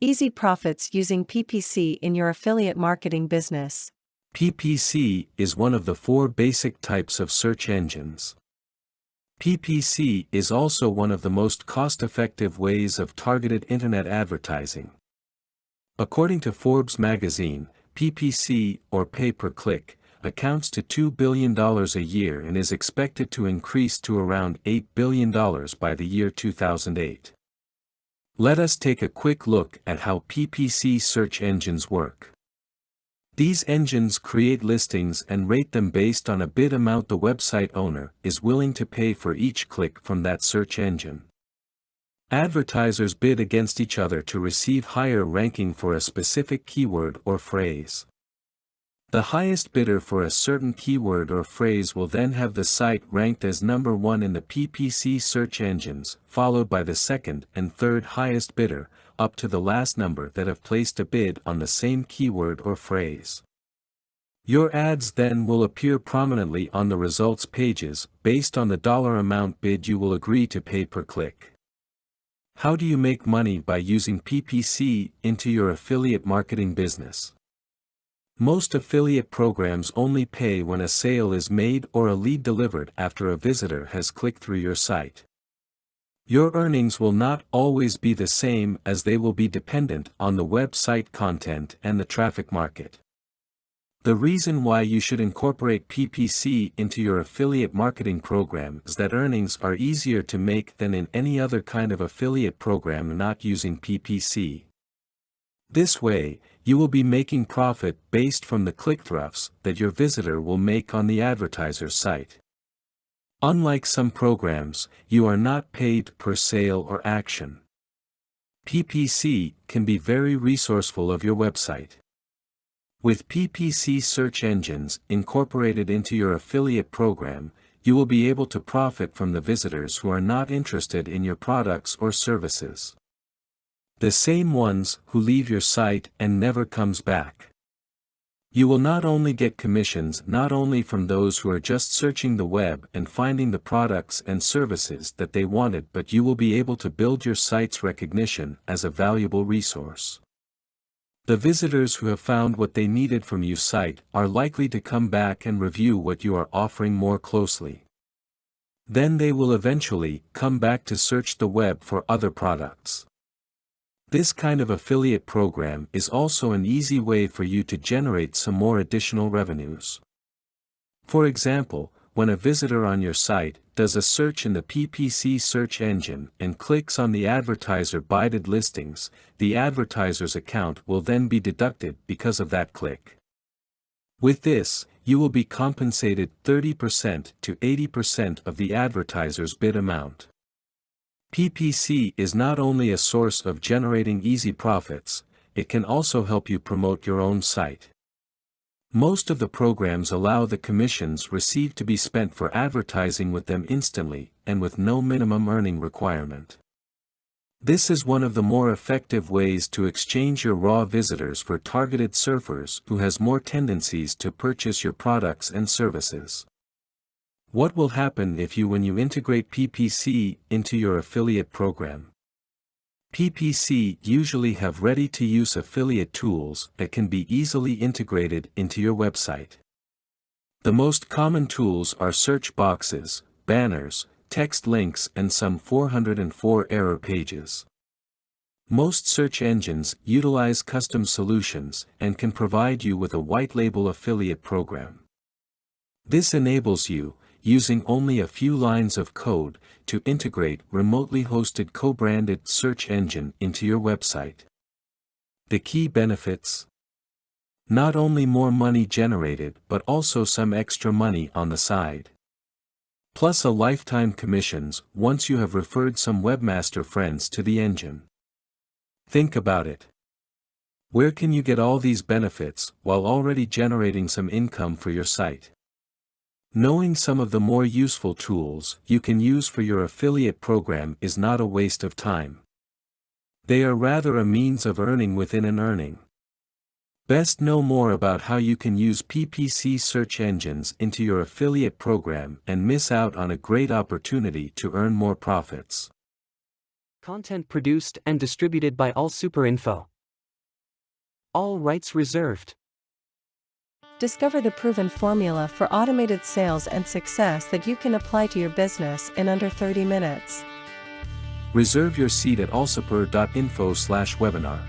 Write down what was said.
Easy profits using PPC in your affiliate marketing business. PPC is one of the 4 basic types of search engines. PPC is also one of the most cost-effective ways of targeted internet advertising. According to Forbes magazine, PPC, or pay-per-click, accounts to $2 billion a year and is expected to increase to around $8 billion by the year 2008. Let us take a quick look at how PPC search engines work. These engines create listings and rate them based on a bid amount the website owner is willing to pay for each click from that search engine. Advertisers bid against each other to receive higher ranking for a specific keyword or phrase. The highest bidder for a certain keyword or phrase will then have the site ranked as number 1 in the PPC search engines, followed by the second and third highest bidder, up to the last number that have placed a bid on the same keyword or phrase. Your ads then will appear prominently on the results pages, based on the dollar amount bid you will agree to pay per click. How do you make money by using PPC into your affiliate marketing business? Most affiliate programs only pay when a sale is made or a lead delivered after a visitor has clicked through your site. Your earnings will not always be the same, as they will be dependent on the website content and the traffic market. The reason why you should incorporate PPC into your affiliate marketing program is that earnings are easier to make than in any other kind of affiliate program not using PPC. This way, you will be making profit based from the click-throughs that your visitor will make on the advertiser's site. Unlike some programs, you are not paid per sale or action. PPC can be very resourceful of your website. With PPC search engines incorporated into your affiliate program, you will be able to profit from the visitors who are not interested in your products or services. The same ones who leave your site and never comes back. You will not only get commissions not only from those who are just searching the web and finding the products and services that they wanted, but you will be able to build your site's recognition as a valuable resource. The visitors who have found what they needed from your site are likely to come back and review what you are offering more closely. Then they will eventually come back to search the web for other products. This kind of affiliate program is also an easy way for you to generate some more additional revenues. For example, when a visitor on your site does a search in the PPC search engine and clicks on the advertiser bidded listings, the advertiser's account will then be deducted because of that click. With this, you will be compensated 30% to 80% of the advertiser's bid amount. PPC is not only a source of generating easy profits, it can also help you promote your own site. Most of the programs allow the commissions received to be spent for advertising with them instantly and with no minimum earning requirement. This is one of the more effective ways to exchange your raw visitors for targeted surfers who has more tendencies to purchase your products and services. What will happen when you integrate PPC into your affiliate program? PPC usually have ready-to-use affiliate tools that can be easily integrated into your website. The most common tools are search boxes, banners, text links, and some 404 error pages. Most search engines utilize custom solutions and can provide you with a white-label affiliate program. This enables you, using only a few lines of code, to integrate remotely hosted co-branded search engine into your website. The key benefits: not only more money generated but also some extra money on the side. Plus a lifetime commissions once you have referred some webmaster friends to the engine. Think about it. Where can you get all these benefits while already generating some income for your site? Knowing some of the more useful tools you can use for your affiliate program is not a waste of time. They are rather a means of earning within an earning. Best know more about how you can use PPC search engines into your affiliate program and miss out on a great opportunity to earn more profits. Content produced and distributed by AllSuperInfo. All rights reserved. Discover the proven formula for automated sales and success that you can apply to your business in under 30 minutes. Reserve your seat at allsupport.info/webinar.